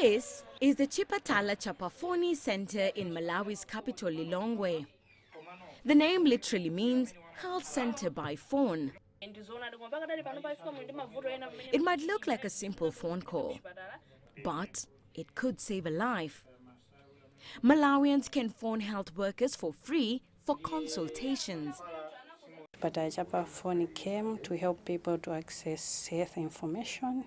This is the Chipatala Chapafoni Center in Malawi's capital, Lilongwe. The name literally means health center by phone. It might look like a simple phone call, but it could save a life. Malawians can phone health workers for free for consultations. Chipatala phone came to help people to access health information.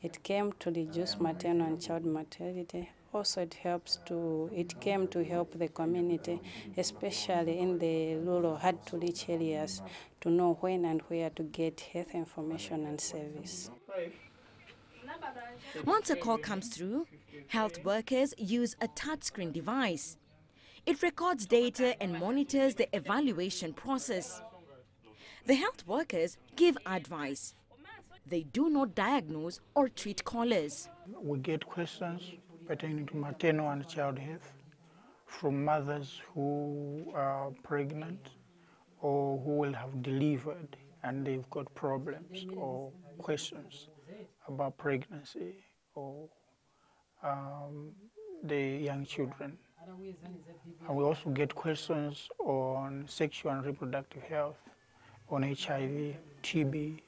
It came to reduce maternal and child mortality. Also, it came to help the community, especially in the rural, hard-to-reach areas, to know when and where to get health information and service. Once a call comes through, health workers use a touchscreen device. It records data and monitors the evaluation process. The health workers give advice. They do not diagnose or treat callers. We get questions pertaining to maternal and child health from mothers who are pregnant or who will have delivered and they've got problems or questions about pregnancy or the young children. And we also get questions on sexual and reproductive health, on HIV, TB,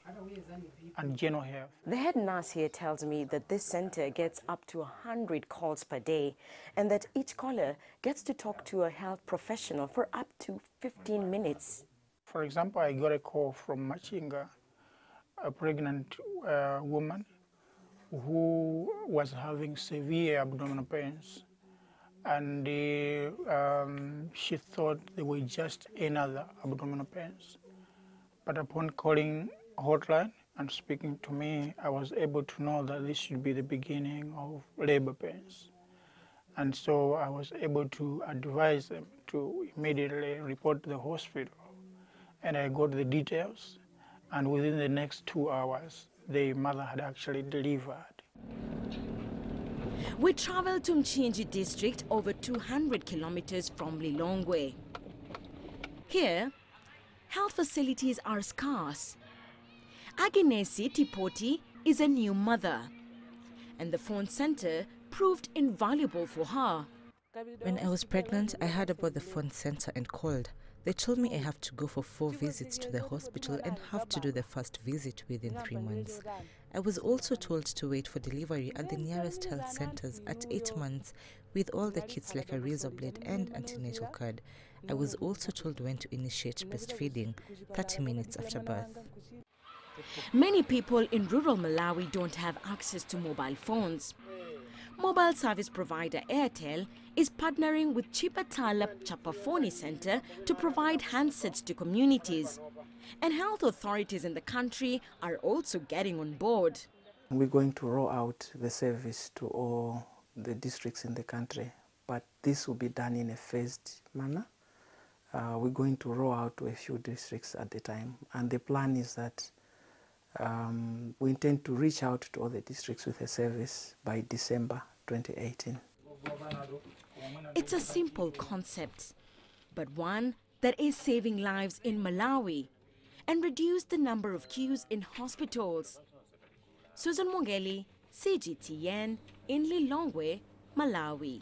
and general health. The head nurse here tells me that this center gets up to 100 calls per day and that each caller gets to talk to a health professional for up to 15 minutes. For example, I got a call from Machinga, a pregnant woman who was having severe abdominal pains, and she thought they were just another abdominal pains. But upon calling hotline and speaking to me, I was able to know that this should be the beginning of labor pains. And so I was able to advise them to immediately report to the hospital. And I got the details, and within the next 2 hours, the mother had actually delivered. We traveled to Mchinji district, over 200 kilometers from Lilongwe. Here, health facilities are scarce. Aginesi Tipoti is a new mother, and the phone center proved invaluable for her. When I was pregnant, I heard about the phone center and called. They told me I have to go for 4 visits to the hospital and have to do the first visit within 3 months. I was also told to wait for delivery at the nearest health centers at 8 months with all the kits like a razor blade and antenatal card. I was also told when to initiate breastfeeding, 30 minutes after birth. Many people in rural Malawi don't have access to mobile phones. Mobile service provider Airtel is partnering with Chipatala Chapafoni Center to provide handsets to communities. And health authorities in the country are also getting on board. We're going to roll out the service to all the districts in the country, but this will be done in a phased manner. We're going to roll out to a few districts at a time, and the plan is that we intend to reach out to all the districts with a service by December 2018. It's a simple concept, but one that is saving lives in Malawi and reduce the number of queues in hospitals. Mwongeli, CGTN in Lilongwe, Malawi.